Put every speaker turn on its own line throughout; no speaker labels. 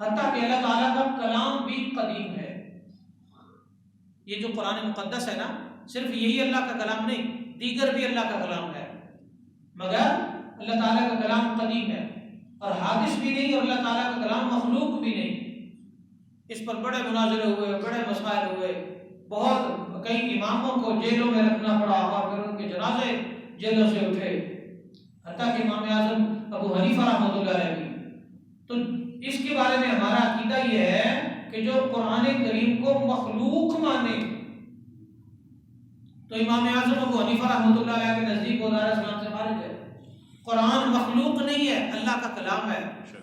حتیٰ کہ اللہ تعالیٰ کا کلام بھی قدیم ہے. یہ جو قرآن مقدس ہے نا، صرف یہی اللہ کا کلام نہیں، دیگر بھی اللہ کا کلام ہے، مگر اللہ تعالیٰ کا کلام قدیم ہے اور حادث بھی نہیں، اور اللہ تعالیٰ کا کلام مخلوق بھی نہیں. اس پر بڑے مناظرے ہوئے، بڑے مسائل ہوئے، بہت کئی اماموں کو جیلوں میں رکھنا پڑا اور پھر ان کے جنازے جیلوں سے اٹھے، حتیٰ کہ امام اعظم ابو حنیفہ رحمۃ اللہ علیہ بھی. تو اس کے بارے میں ہمارا عقیدہ یہ ہے کہ جو قرآن کریم کو مخلوق مانے تو امام اعظم ابو حنیفہ رحمۃ اللہ علیہ کے نزدیک وہ دار اسلام سے خارج ہے. قرآن مخلوق نہیں ہے، اللہ کا کلام ہے.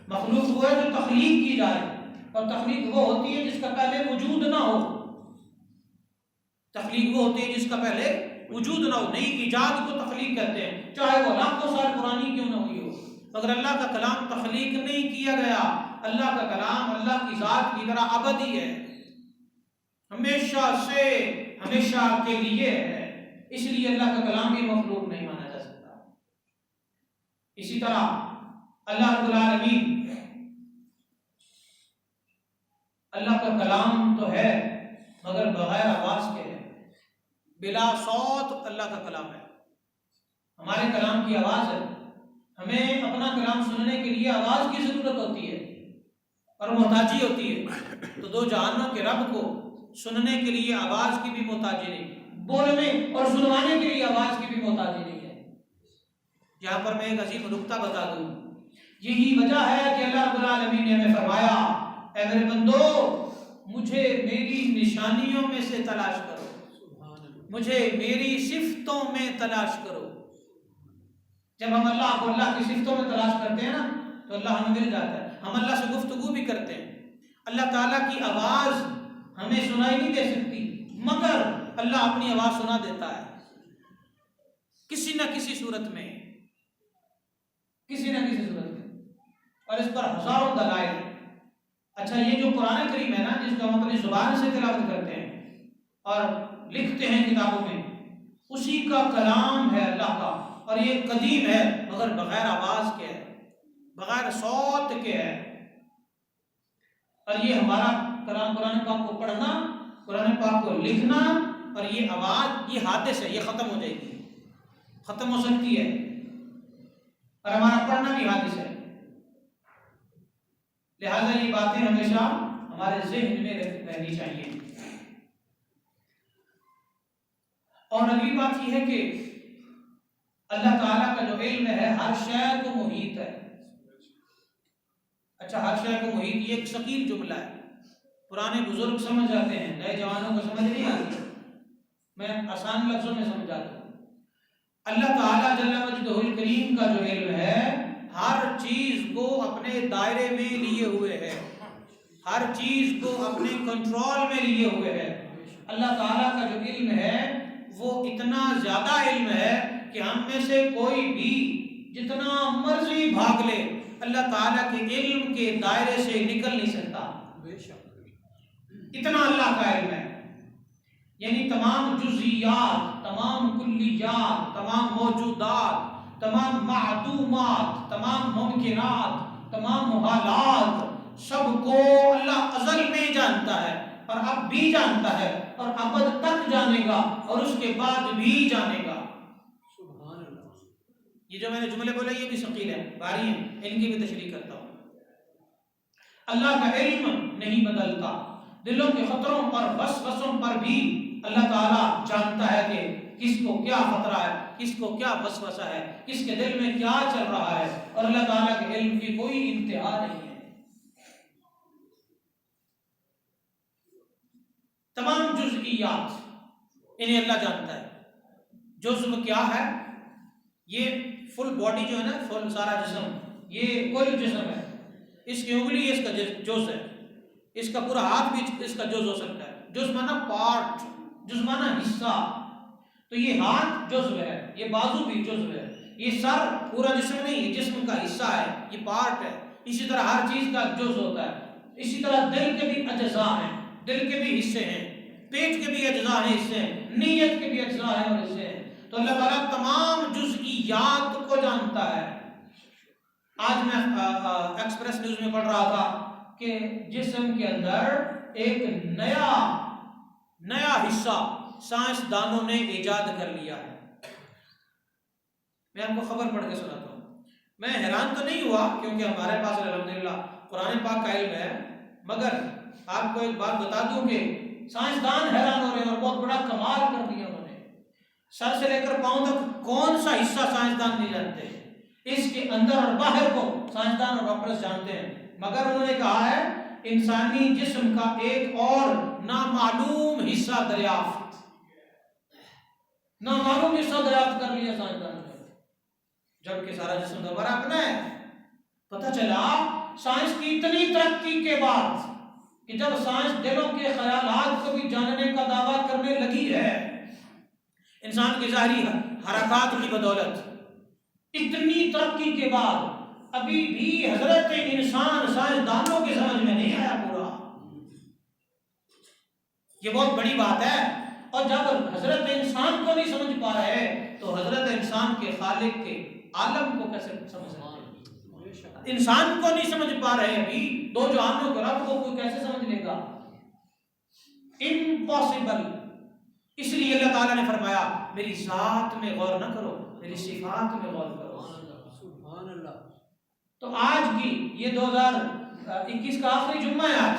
مخلوق وہ ہے جو تخلیق کی جائے، اور تخلیق وہ ہوتی ہے جس کا پہلے وجود نہ ہو. تخلیق وہ ہوتی ہے جس کا پہلے وجود نہ ہو، نئی ایجاد کو تخلیق کہتے ہیں، چاہے وہ لاکھوں سال پرانی کیوں نہ ہوئی ہو. مگر اللہ کا کلام تخلیق نہیں کیا گیا. اللہ کا کلام اللہ کی ذات کی طرح ابدی ہے، ہمیشہ سے ہمیشہ کے لیے ہے. اس لیے اللہ کا کلام بھی مخلوق نہیں مانا جا سکتا. اسی طرح اللہ رب العالمین، اللہ کا کلام تو ہے مگر بغیر آواز کے ہے، بلا صوت اللہ کا کلام ہے. ہمارے کلام کی آواز ہے، ہمیں اپنا کلام سننے کے لیے آواز کی ضرورت ہوتی ہے اور محتاجی ہوتی ہے. تو دو جہانوں کے رب کو سننے کے لیے آواز کی بھی محتاجی نہیں، بولنے اور سنوانے کے لیے آواز کی بھی محتاجی نہیں ہے. یہاں پر میں ایک عظیم نکتہ بتا دوں. یہی وجہ ہے کہ اللہ رب العالمین نے ہمیں فرمایا، اے میرے بندو مجھے میری نشانیوں میں سے تلاش کرو، مجھے میری صفتوں میں تلاش کرو. جب ہم اللہ کو اللہ کی صفتوں میں تلاش کرتے ہیں نا تو اللہ ہمیں مل جاتا ہے. ہم اللہ سے گفتگو بھی کرتے ہیں. اللہ تعالیٰ کی آواز ہمیں سنائی نہیں دے سکتی، مگر اللہ اپنی آواز سنا دیتا ہے کسی نہ کسی صورت میں، کسی نہ کسی صورت میں، اور اس پر ہزاروں دلائل. اچھا، یہ جو قرآن کریم ہے نا، جس کو ہم اپنی زبان سے تلاوت کرتے ہیں اور لکھتے ہیں کتابوں میں، اسی کا کلام ہے اللہ کا، اور یہ قدیم ہے مگر بغیر آواز کے ہے، بغیر صوت کے ہے. اور یہ ہمارا کلام قرآن پاک کو پڑھنا، قرآن پاک کو لکھنا، اور یہ آواز، یہ حادث ہے، یہ ختم ہو جائے گی، ختم ہو سکتی ہے، اور ہمارا پڑھنا بھی حادث ہے. لہذا یہ باتیں ہمیشہ ہمارے ذہن میں رہنی چاہیے. اور اگلی بات یہ ہے کہ اللہ تعالیٰ کا جو علم ہے ہر شے کو محیط ہے. اچھا، ہر شے کو محیط یہ ایک ثقیل جملہ ہے. پرانے بزرگ سمجھ جاتے ہیں، نئے جوانوں کو سمجھ نہیں آتی. میں آسان لفظوں میں سمجھاتا ہوں. اللہ تعالیٰ جل مجدہ الکریم کا جو علم ہے ہر چیز کو اپنے دائرے میں لیے ہوئے ہے، ہر چیز کو اپنے کنٹرول میں لیے ہوئے ہے. اللہ تعالیٰ کا جو علم ہے وہ اتنا زیادہ علم ہے کہ ہم میں سے کوئی بھی جتنا مرضی بھاگ لے اللہ تعالیٰ کے علم کے دائرے سے نکل نہیں سکتا. اتنا اللہ کا علم ہے. یعنی تمام جزئیات، تمام کلیات، تمام موجودات، تمام معدومات، تمام ممکنات، تمام محالات، سب کو اللہ ازل میں جانتا ہے اور اب بھی جانتا ہے اور ابد تک جانے گا اور اس کے بعد بھی جانے گا. سبحان اللہ. یہ جو میں نے جملے بولے یہ بھی ثقیل ہیں، بھاری ہیں، ان کی بھی تشریح کرتا ہوں. اللہ کا علم نہیں بدلتا. دلوں کے خطروں پر، وسوسوں پر بھی اللہ تعالیٰ جانتا ہے کہ کس کو کیا خطرہ ہے، کس کو کیا وسوسہ ہے، کس کے دل میں کیا چل رہا ہے، اور اللہ تعالیٰ کے علم کی کوئی انتہا نہیں ہے. تمام جزئیات انہیں اللہ جانتا ہے. جزو کیا ہے؟ یہ فل باڈی جو ہے نا، فل سارا جسم، یہ کل جسم ہے. اس کی انگلی اس کا جز ہے، اس کا پورا ہاتھ بھی اس کا جز ہو سکتا ہے. جز مانا پارٹ، جز مانا حصہ. تو یہ ہاتھ جزو ہے، یہ بازو بھی جزو ہے، یہ سر پورا جسم نہیں، یہ جسم کا حصہ ہے، یہ پارٹ ہے. اسی طرح ہر چیز کا جز ہوتا ہے. اسی طرح دل کے بھی اجزاء ہیں، دل کے بھی حصے ہیں، پیٹ کے بھی اجزاء ہیں، حصے ہیں، نیت کے بھی اجزاء ہیں اور حصے ہیں. تو اللہ تعالیٰ تمام جزئیات کو جانتا ہے. آج میں ایکسپریس نیوز میں پڑھ رہا تھا کہ جسم کے اندر ایک نیا حصہ سائنسدانوں نے ایجاد کر لیا ہے. میں آپ کو خبر پڑھ کے سناتا ہوں. میں حیران تو نہیں ہوا کیونکہ ہمارے پاس الحمدللہ قرآن پاک کا علم ہے، مگر آپ کو ایک بات بتا دوں کہ سائنسدان حیران ہو رہے ہیں اور بہت بڑا کمال کر دیا انہوں نے. سر سے لے کر پاؤں تک کون سا حصہ سائنسدان نہیں جانتے، اس کے اندر اور باہر کو سائنسدان اور ڈاکٹرز جانتے ہیں. مگر انہوں نے کہا ہے انسانی جسم کا ایک اور نامعلوم حصہ دریافت کر لیا سائنسدان نے، جبکہ سارا جسم دوبارہ اپنا ہے. پتہ چلا سائنس کی اتنی ترقی کے بعد کہ جب سائنس دلوں کے خیالات کو بھی جاننے کا دعویٰ کرنے لگی ہے، انسان کی ظاہری حرکات کی بدولت اتنی ترقی کے بعد ابھی بھی حضرت انسان سائنسدانوں کی سمجھ میں نہیں آیا پورا. یہ بہت بڑی بات ہے. اور جب حضرت انسان کو نہیں سمجھ پا رہے تو حضرت انسان کے خالق کے عالم کو کیسے سمجھ سکتے ہیں؟ انسان کو نہیں سمجھ پا رہے ابھی، دو جہانوں کے رب کو کوئی کیسے سمجھ لے گا؟ امپاسبل. اس لیے اللہ تعالیٰ نے فرمایا میری ذات میں غور نہ کرو، میری صفات میں غور کرو. سبحان اللہ. تو آج کی یہ 2021 کا آخری جمعہ ہے آج.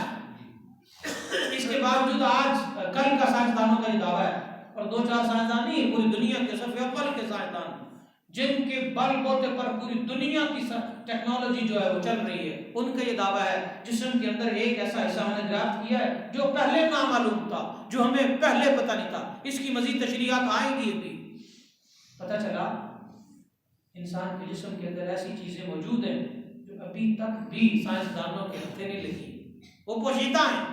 اس کے باوجود آج کل کا سائنسدانوں کا یہ دعویٰ ہے، اور 2-4 سائنسدان نہیں، پوری دنیا کے صف اول کے سائنسدان جن کے بل بوتے پر پوری دنیا کی ٹیکنالوجی جو ہے وہ چل رہی ہے، ان کا یہ دعویٰ ہے جسم کے اندر ایک ایسا حصہ ہم نے دریافت کیا ہے جو پہلے نامعلوم تھا، جو ہمیں پہلے پتہ نہیں تھا. اس کی مزید تشریحات آئیں گی. ابھی پتہ چلا انسان کے جسم کے اندر ایسی چیزیں موجود ہیں جو ابھی تک بھی سائنسدانوں کے ہتھے نہیں لگی. وہ پوشیدہ ہیں،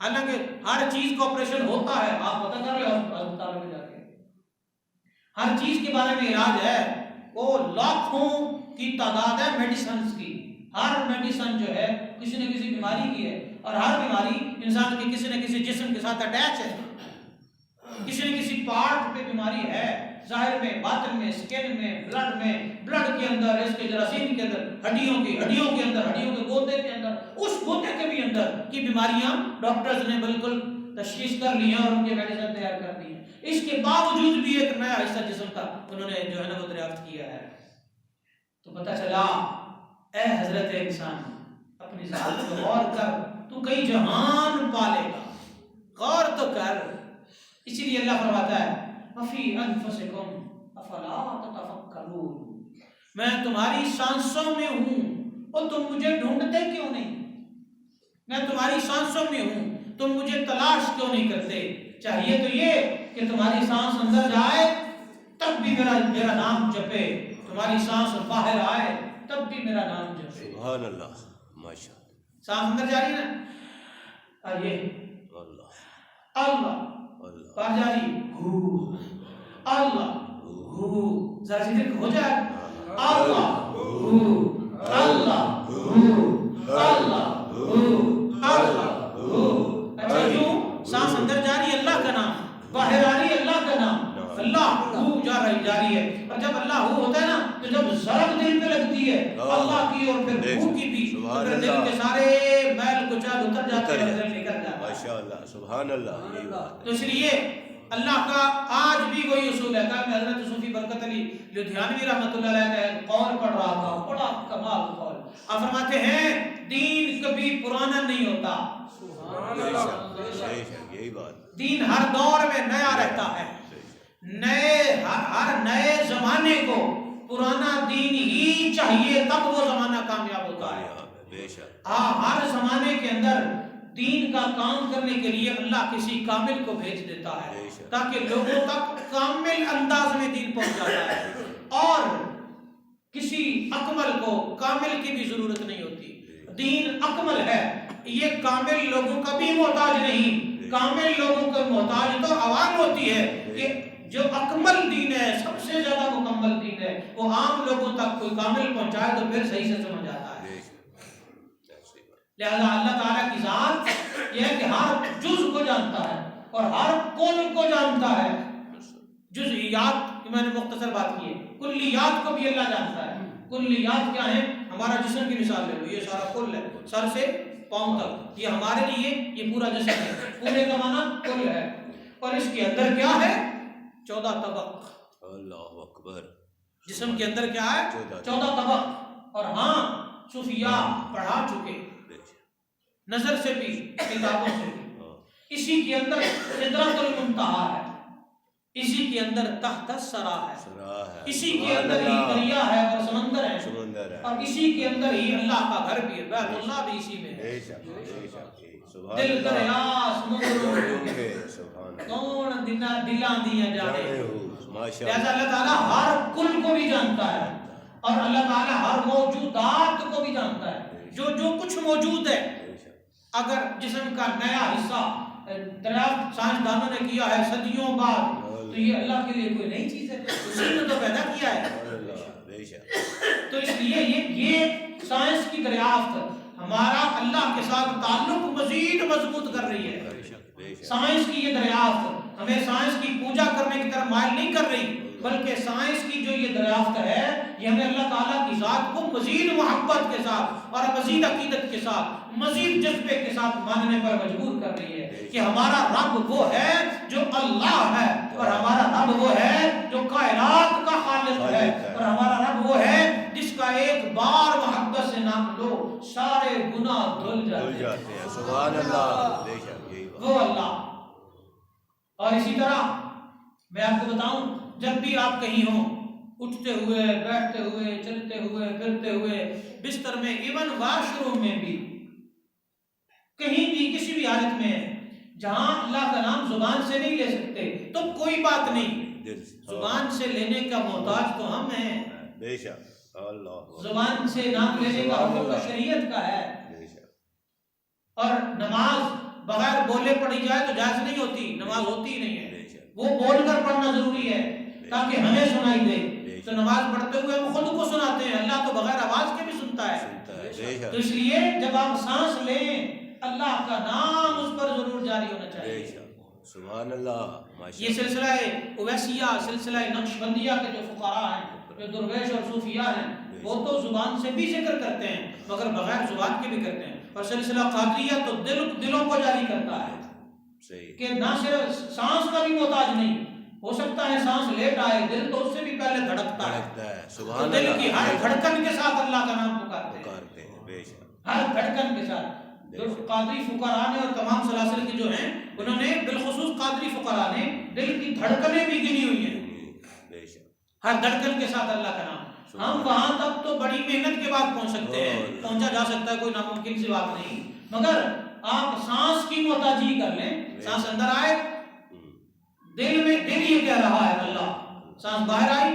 حالانکہ ہر چیز کا آپریشن ہوتا ہے. آپ پتہ کر لیں ہسپتالوں میں جا کے، ہر چیز کے بارے میں علاج ہے. وہ لاکھوں کی تعداد ہے میڈیسنز کی. ہر میڈیسن جو ہے کسی نہ کسی بیماری کی ہے، اور ہر بیماری انسان کے کسی نہ کسی جسم کے ساتھ اٹیچ ہے. کسی نہ کسی پارٹ پہ بیماری ہے، ظاہر میں، باطن میں، سکن میں، بلڈ کے اندر، اس کے جراثیم کے اندر، ہڈیوں کے اندر، ہڈیوں کے گودے کے اندر، اس گودے کے بھی اندر کی بیماریاں ڈاکٹرز نے بالکل تشخیص کر لی ہیں اور ان کے میڈیسن تیار کر دی ہیں. اس کے باوجود بھی ایک نیا حصہ جسم کا انہوں نے جو ہے نا وہ دریافت کیا ہے. تو پتہ چلا اے حضرت انسان اپنی ذات کو غور کر، تو کئی جہان پالے گا. غور تو کر. اسی لیے اللہ فرماتا ہے وَفِي أَنفُسِكُمْ أَفَلَا تَتَفَكَّرُونَ، میں تمہاری سانسوں میں ہوں اور تم مجھے ڈھونڈتے کیوں نہیں؟ میں تمہاری سانسوں میں ہوں، تم مجھے تلاش کیوں نہیں کرتے؟ چاہیے تو یہ کہ تمہاری سانس اندر جائے تب بھی میرا نام جپے، تمہاری سانس باہر آئے تب بھی میرا نام جپے.
سبحان اللہ، ماشاءاللہ.
سانس اندر جاری نا، آئیے اللہ باہر جاری، اللہ ذرا سی دل ہو جائے اللہ اللہ اللہ. اچھا یوں سانس اندر جاری اللہ کا نام، باہر آ رہی اللہ کا نام، اللہ جاری ہے. اور جب اللہ ہوتا ہے نا تو جب ضرب دل پہ لگتی ہے اللہ کی اور پھر ہو کی بھی، پھر دل کے سارے میل کچل اتر جاتے ہیں، دل نکل جاتا ہے.
ماشاءاللہ، سبحان اللہ.
تو اس لیے اللہ کا آج بھی وہی اصول ہے. کہ میں حضرت صوفی برکت علی لدھیانوی رحمۃ اللہ علیہ کا ایک قول پڑھ رہا تھا، بڑا کمال قول. آپ فرماتے ہیں دین کبھی پرانا نہیں ہوتا.
یہی بات.
دین ہر دور میں نیا رہتا ہے. ہر نئے زمانے کو پرانا دین ہی چاہیے تب وہ زمانہ کامیاب ہوتا ہے. ہر زمانے کے اندر دین کا کام کرنے کے لیے اللہ کسی کامل کو بھیج دیتا ہے تاکہ لوگوں تک کامل انداز میں دین پہنچ جاتا ہے، اور کسی اکمل کو کامل کی بھی ضرورت نہیں ہوتی. دین اکمل ہے، یہ کامل لوگوں کا بھی محتاج نہیں. کامل لوگوں کا محتاج تو عوام ہوتی ہے. یہ جو اکمل دین ہے، سب سے زیادہ مکمل دین ہے، وہ عام لوگوں تک کوئی کامل پہنچائے تو پھر صحیح سے سمجھ آتا ہے. لہذا اللہ تعالیٰ کی ذات یہ ہے کہ ہر جز کو جانتا ہے اور ہر کل کو جانتا ہے. جزئیات کی میں نے مختصر بات کی ہے، کلیات کو بھی اللہ جانتا ہے. کلیات کیا ہیں؟ ہمارا جسم کی مثال لے لو، یہ سارا کل ہے، سر سے پاؤں تک، یہ ہمارے لیے یہ پورا جسم ہے، پورے کا معنی کل ہے، اور اس کے اندر کیا ہے؟ 14 طبق۔
اللہ اکبر۔
جسم کے اندر کیا ہے؟ 14 طبق۔ اور ہاں صوفیاء پڑھا چکے، نظر سے بھی کتابوں سے بھی، اسی کے اندر سدرۃ المنتہا ہے، اسی کے اندر تحت الثری ہے، اسی کے اندر ہی دریا ہے اور سمندر ہے، اور اسی کے اندر ہی اللہ کا گھر بھی ہے، بیت اللہ بھی اسی میں ہے۔ دل دریا سمندر کون دلاں دیا جانے، لہذا اللہ تعالیٰ ہر کل کو بھی جانتا ہے، اور اللہ تعالیٰ ہر موجودات کو بھی جانتا ہے، جو کچھ موجود ہے۔ اگر جسم کا نیا حصہ دریافت سائنسدانوں نے کیا ہے صدیوں بعد، تو یہ اللہ کے لیے کوئی نئی چیز ہے، اسی نے تو پیدا کیا ہے۔ تو اس لیے یہ سائنس کی دریافت ہمارا اللہ کے ساتھ تعلق مزید مضبوط کر رہی ہے۔ سائنس کی یہ دریافت ہمیں سائنس کی پوجا کرنے کی طرف مائل نہیں کر رہی، بلکہ سائنس کی جو یہ دریافت ہے یہ ہمیں اللہ تعالیٰ کی ذات کو مزید محبت کے ساتھ اور مزید عقیدت کے ساتھ مزید جذبے کے ساتھ ماننے پر مجبور کر رہی ہے کہ ہمارا رب وہ ہے جو اللہ ہے، اور ہمارا رب وہ ہے جو کائنات کا خالق ہے، اور ہمارا رب وہ ہے جس کا ایک بار محبت سے نام لو سارے گناہ دھل جاتے ہیں۔
سبحان اللہ،
وہ اللہ۔ اور اسی طرح میں آپ کو بتاؤں، جب بھی آپ کہیں ہوں، اٹھتے ہوئے، بیٹھتے ہوئے، چلتے ہوئے، پھرتے ہوئے، بستر میں، ایون واش روم میں بھی، کہیں بھی کسی بھی حالت میں جہاں اللہ کا نام زبان سے نہیں لے سکتے تو کوئی بات نہیں، زبان سے لینے کا محتاج تو ہم ہیں،
بے شک اللہ،
زبان سے نام لینے کا حکم تو شریعت کا ہے، اور نماز بغیر بولے پڑھی جائے تو جائز نہیں ہوتی، نماز ہوتی ہی نہیں ہے، وہ بول کر پڑھنا ضروری ہے تاکہ ہمیں سنائی دے، تو نماز پڑھتے ہوئے ہم خود کو سناتے ہیں، اللہ تو بغیر آواز کے بھی سنتا ہے، تو اس لیے جب آپ سانس لیں اللہ کا نام اس پر ضرور جاری ہونا چاہیے۔
سبحان اللہ۔
یہ سلسلہ اویسیہ، سلسلہ نقشبندیہ کے جو فقراء ہیں، جو درویش اور صوفیاء ہیں، وہ تو زبان سے بھی ذکر کرتے ہیں مگر بغیر زبان کے بھی کرتے ہیں، اور سلسلہ قادریہ تو دلوں کو جاری کرتا ہے کہ نہ صرف سانس کا بھی محتاج نہیں، ہو سکتا ہے سانس لیٹ آئے، دل تو اس سے بھی پہلے دھڑکتا ہے، تو دل کی ہر دھڑکن کے ساتھ اللہ کا نام پکارتے ہیں، ہر دھڑکن کے ساتھ۔ جو قادری فقراء نے اور تمام سلاسل کے جو ہیں، انہوں نے بالخصوص قادری فقراء نے دل کی دھڑکنیں بھی گنی ہوئی ہیں، ہر دھڑکن کے ساتھ اللہ کا نام۔ ہم وہاں تک تو بڑی محنت کے بعد پہنچ سکتے ہیں، پہنچا جا سکتا ہے، کوئی ناممکن سی بات نہیں، مگر آپ سانس کی محتاجی کر لیں، سانس اندر آئے، دل میں دل یہ کہہ رہا ہے اللہ، سانس باہر آئی،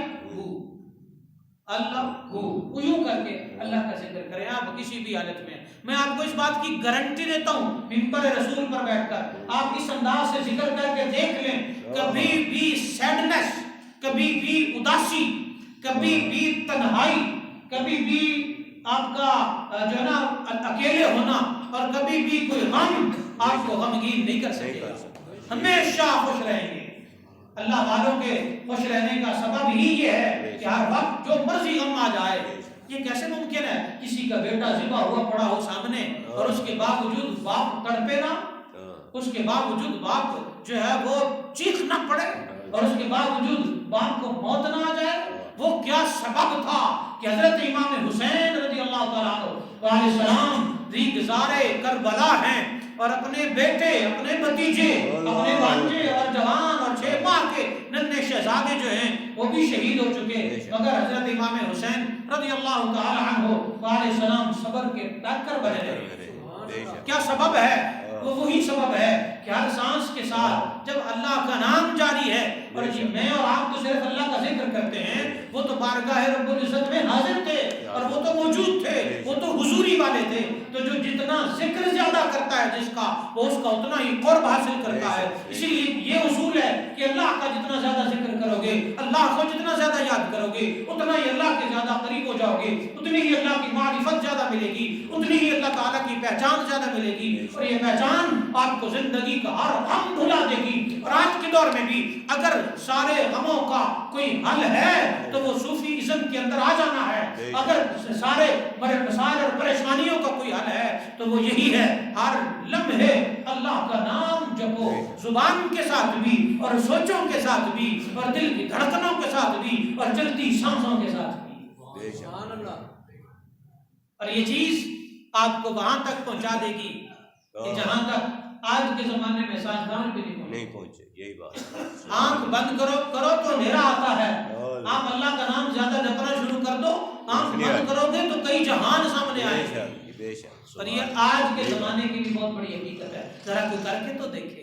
اللہ کو یوں کر کے اللہ کا ذکر کریں آپ کسی بھی حالت میں۔ میں آپ کو اس بات کی گارنٹی دیتا ہوں، منبر رسول پر بیٹھ کر آپ اس انداز سے ذکر کر کے دیکھ لیں، کبھی بھی سیڈنس، کبھی بھی اداسی، کبھی بھی تنہائی، کبھی بھی آپ کا جو ہے نا اکیلے ہونا، اور کبھی بھی کوئی غم آپ کو غمگین نہیں کر سکے گا، ہمیشہ خوش رہیں گے۔ اللہ والوں کے خوش رہنے کا سبب ہی یہ ہے کہ ہر وقت جو مرضی غم آ جائے، یہ کیسے ممکن ہے کسی کا بیٹا ذبح ہوا پڑا ہو سامنے اور اس کے باوجود باپ تڑپے نہ، اس کے باوجود باپ جو ہے وہ چیخ نہ پڑے، اور اس کے باوجود باپ کو موت نہ آ جائے؟ وہ کیا سبب تھا کہ حضرت امام حسین رضی اللہ تعالیٰ علیہ السلام ریگزارے کربلا ہیں، اور اپنے بیٹے، اپنے بھتیجے، اپنے بھانجے اور جوان اور 6 ماہ کے ننھے شہزادے جو ہیں وہ بھی شہید ہو چکے، مگر حضرت امام حسین رضی اللہ تعالی عنہ علیہ السلام صبر کے پیکر بنے رہے۔ کیا سبب ہے؟ وہ وہی سبب ہے کہ ہر سانس کے ساتھ جب اللہ کا نام جاری ہے، اور جی میں اور آپ تو صرف اللہ کا ذکر کرتے ہیں، وہ تو بارگاہ رب العزت میں حاضر تھے، اور وہ تو موجود تھے، وہ تو حضوری والے تھے، تو جو جتنا ذکر زیادہ کرتا ہے جس کا، وہ اس کا اتنا ہی قرب حاصل کرتا ہے۔ اسی لیے یہ اصول ہے کہ اللہ کا جتنا زیادہ ذکر کرو گے، اللہ کو جتنا زیادہ یاد کرو گے، اتنا ہی اللہ کے زیادہ قریب ہو جاؤ گے، اتنی ہی اللہ کی معرفت زیادہ ملے گی، اتنی ہی اللہ تعالیٰ کی پہچان زیادہ ملے گی، اور یہ پہچان آپ کو زندگی کا ہر غم بھلا دے گی، اور آج کے دور میں بھی اگر سارے غموں کا کوئی حل ہے تو وہ صوفی ازم کے اندر آ جانا ہے. اگر سارے مسائل اور پریشانیوں کا کوئی حل ہے تو وہ یہی ہے، ہر لمحے اللہ کا نام جپو، زبان کے ساتھ بھی اور سوچوں کے ساتھ بھی اور دل کی دھڑکنوں کے ساتھ بھی اور چلتی سانسوں کے ساتھ بھی.
سبحان اللہ.
اور یہ چیز آپ کو وہاں تک پہنچا دے گی کہ جہاں تک آج کے زمانے میں سائنسدان بھی
نہیں پہنچے. یہی بات.
آنکھ بند کرو تو اندھیرا آتا ہے. آپ اللہ کا نام زیادہ جپنا شروع کر دو، آنکھ بند کرو گے تو کئی جہان سامنے آئے گے. اور یہ آج کے زمانے کی بھی بہت بڑی حقیقت ہے، ذرا کوئی کر کے تو دیکھے.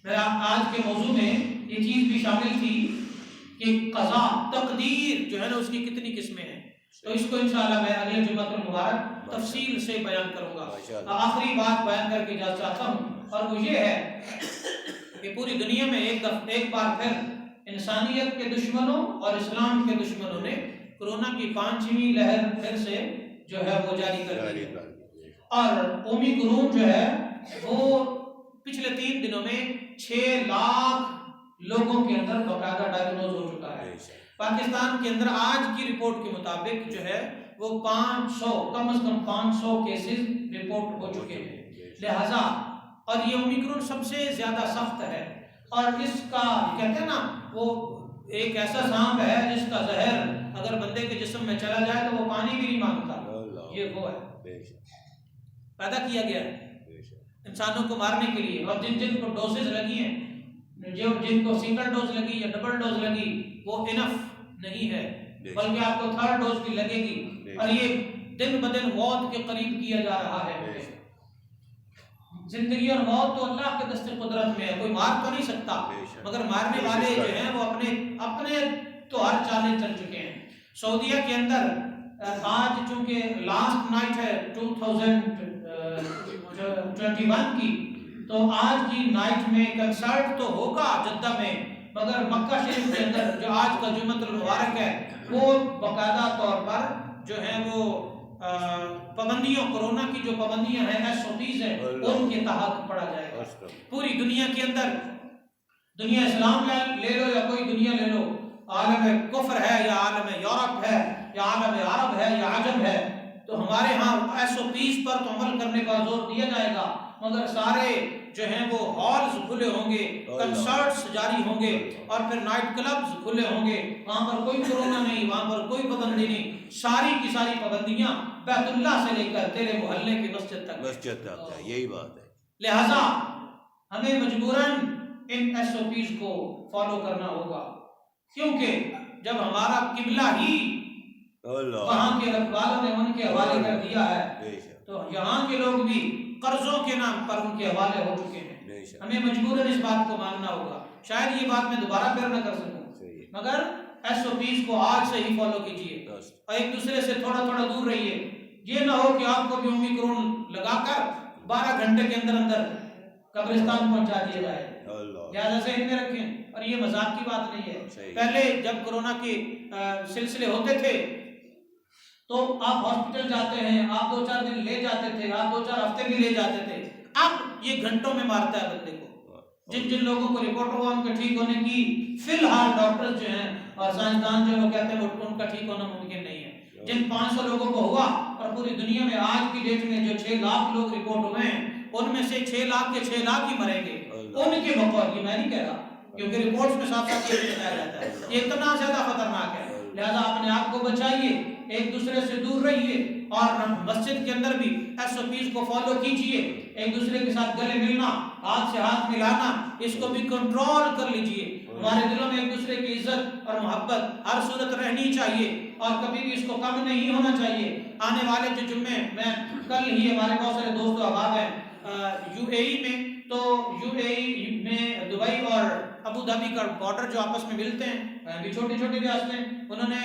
میرا آج کے موضوع میں یہ چیز بھی شامل تھی کہ قضا تقدیر جو ہے نا اس کی کتنی قسمیں ہیں، تو اس کو انشاءاللہ میں اگلے جمعہ المبارک تفصیل سے بیان کروں گا. آخری بات بیان کر کے جا چاہتا ہوں اور وہ یہ ہے کہ پوری دنیا میں ایک بار پھر انسانیت کے دشمنوں اور اسلام کے دشمنوں نے کورونا کی 5ویں لہر پھر سے جو ہے وہ جاری کر دی ہے. اور اومیکرون جو ہے وہ پچھلے 3 دنوں میں 6 لاکھ لوگوں کے اندر باقاعدہ ڈائگنوز ہو چکا ہے. پاکستان کے اندر آج کی رپورٹ کے مطابق جو ہے وہ 500 کم از کم 500 کیسز رپورٹ ہو چکے ہیں. لہذا اور یہ اومیکرون سب سے زیادہ سخت ہے اور اس کا کہتے ہیں نا وہ ایک ایسا سانپ ہے جس کا زہر اگر بندے کے جسم میں چلا جائے تو وہ پانی بھی نہیں مانگتا. یہ وہ ہے، پیدا کیا گیا ہے انسانوں کو مارنے کے لیے. اور جن کو ڈوزز لگی ہیں، جن کو سنگل ڈوز لگی یا ڈبل ڈوز لگی وہ انف نہیں ہے، بلکہ آپ کو 3rd ڈوز بھی لگے گی. اور یہ دن بدن موت کے قریب کیا جا رہا ہے. زندگی اور موت تو اللہ کے دست قدرت میں ہے، کوئی مار تو نہیں سکتا، مگر مارنے والے جو ہیں وہ اپنے تو ہر چالیں چل چکے ہیں. سعودیہ کے اندر آج چونکہ لاسٹ نائٹ ہے 2021 کی، تو آج کی نائٹ میں کنسرٹ تو ہوگا جدہ میں، مگر مکہ شریف کے اندر جو آج کا جمعۃ المبارک ہے وہ باقاعدہ طور پر جو ہے وہ پابندیوں، کورونا کی جو پابندیاں ہیں SOPs ہیں ان کے تحت پڑھا جائے گا. پوری دنیا کے اندر، دنیا اسلام لے لو یا کوئی دنیا لے لو، عالم کفر ہے یا عالم یورپ ہے یا عالم عرب ہے یا عجم ہے، تو ہمارے ہاں SOPs پر تو عمل کرنے کا زور دیا جائے گا، مگر سارے جو ہیں وہ ہالز کھلے ہوں گے، کنسرٹس جاری ہوں گے اور پھر نائٹ کلبز کھلے ہوں گے. وہاں پر کوئی کورونا نہیں، وہاں پر کوئی پابندی نہیں. ساری کی ساری پابندیاں بیت اللہ سے لے کر تیرے محلے کی مسجد تک.
یہی بات ہے.
لہذا ہمیں مجبوراً ان SOPs کو فالو کرنا ہوگا، کیونکہ جب ہمارا قبلہ ہی وہاں کے رکھوالوں نے ان کے حوالے کر دیا ہے تو یہاں کے لوگ بھی قرضوں کے نام پر ان کے حوالے ہو چکے ہیں. ہمیں مجبوراً اس بات کو ماننا ہوگا. شاید یہ بات میں دوبارہ پھر نہ کر سکوں، مگر SOPs کو آج سے ہی فالو کیجئے اور ایک دوسرے سے تھوڑا تھوڑا دور رہیے. یہ نہ ہو کہ آپ کو بھی اومیکرون لگا کر 12 گھنٹے کے اندر اندر قبرستان پہنچا دیا جائے. لہذا ذہن میں رکھیں. اور یہ مذاق کی بات نہیں ہے. پہلے جب کورونا کے سلسلے ہوتے تھے تو آپ ہاسپٹل جاتے ہیں، آپ 2-4 دن لے جاتے تھے، آپ 2-4 ہفتے بھی لے جاتے تھے. اب یہ گھنٹوں میں مارتا ہے بندے کو. جن لوگوں کو رپورٹ ہوا ان کے ٹھیک ہونے کی فی الحال ڈاکٹر جو ہیں اور سائنسدان جو کہتے ہیں ان کا ٹھیک ہونا ممکن نہیں ہے. جن 500 لوگوں کو ہوا اور پوری دنیا میں آج کی ڈیٹ میں جو 6 لاکھ لوگ رپورٹ ہوئے ہیں ان میں سے 6 لاکھ کے 6 لاکھ ہی مریں گے ان کے بقول. یہ میں نہیں کہہ رہا، کیونکہ رپورٹس میں صاف صاف یہ بتایا جاتا ہے. یہ اتنا زیادہ خطرناک ہے. لہذا اپنے آپ کو بچائیے، ایک دوسرے سے دور رہیے اور مسجد کے اندر بھی SOPs کو فالو کیجئے. ایک دوسرے کے ساتھ گلے ملنا، ہاتھ سے ہاتھ ملانا، اس کو بھی کنٹرول کر لیجئے. ہمارے دلوں میں ایک دوسرے کی عزت اور محبت ہر صورت رہنی چاہیے اور کبھی بھی اس کو کم نہیں ہونا چاہیے. آنے والے جو جمعے میں کل ہی ہمارے بہت سارے دوست احباب ہیں UAE میں، تو UAE میں دبئی اور ابو دھابی کا بارڈر جو آپس میں ملتے ہیں، بھی چھوٹی چھوٹی ریاستیں، انہوں نے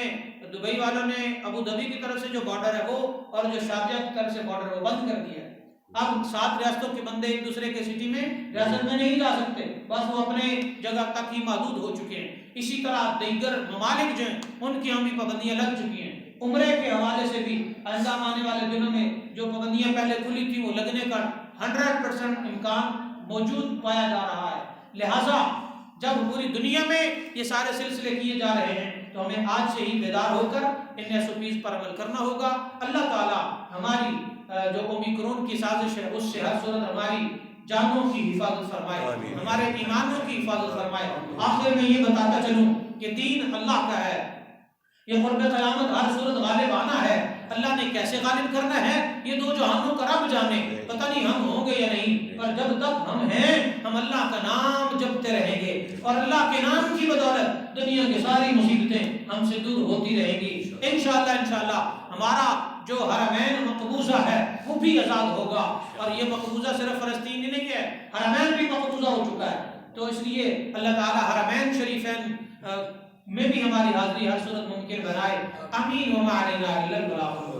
دبئی والوں نے ابو دھابی کی طرف سے جو بارڈر ہے وہ اور جو شارجہ کی طرف سے بارڈر ہے وہ بند کر دیا ہے. اب 7 ریاستوں کے بندے ایک دوسرے کے سٹی میں ریاست میں نہیں جا سکتے، بس وہ اپنے جگہ تک ہی محدود ہو چکے ہیں. اسی طرح دیگر ممالک جو ہیں ان کی ہم بھی پابندیاں لگ چکی ہیں. عمرے کے حوالے سے بھی آئندہ آنے والے دنوں میں جو پابندیاں پہلے کھلی تھی وہ لگنے کا 100% امکان موجود پایا جا رہا ہے. لہٰذا جب پوری دنیا میں یہ سارے سلسلے کیے جا رہے ہیں تو ہمیں آج سے ہی بیدار ہو کر ان SOPs پر عمل کرنا ہوگا۔ اللہ تعالیٰ ہماری جو اومیکرون کی سازش ہے اس سے ہر صورت ہماری جانوں کی حفاظت فرمائے، ہمارے ایمانوں کی حفاظت فرمائے۔ آخر میں یہ بتاتا چلوں کہ دین اللہ کا ہے، یہ قرب قیامت ہر صورت غالب آنا ہے۔ اللہ نے کیسے غالب کرنا ہے یہ دو جہانوں کا رب جانے، پتہ نہیں ہم ہوں گے یا نہیں، پر جب تک ہم ہیں ہم اللہ کا نام جپتے رہیں گے اور اللہ کے نام کی بدولت دنیا کی ساری مصیبتیں ہم سے دور ہوتی رہیں گی انشاءاللہ۔ ہمارا جو حرمین مقبوضہ ہے وہ بھی آزاد ہوگا، اور یہ مقبوضہ صرف فلسطین ہی نہیں ہے، حرمین بھی مقبوضہ ہو چکا ہے۔ تو اس لیے اللہ تعالی حرمین شریفین میں بھی ہماری حاضری ہر صورت ممکن بنائے۔ آمین وما علینا الا البلاغ۔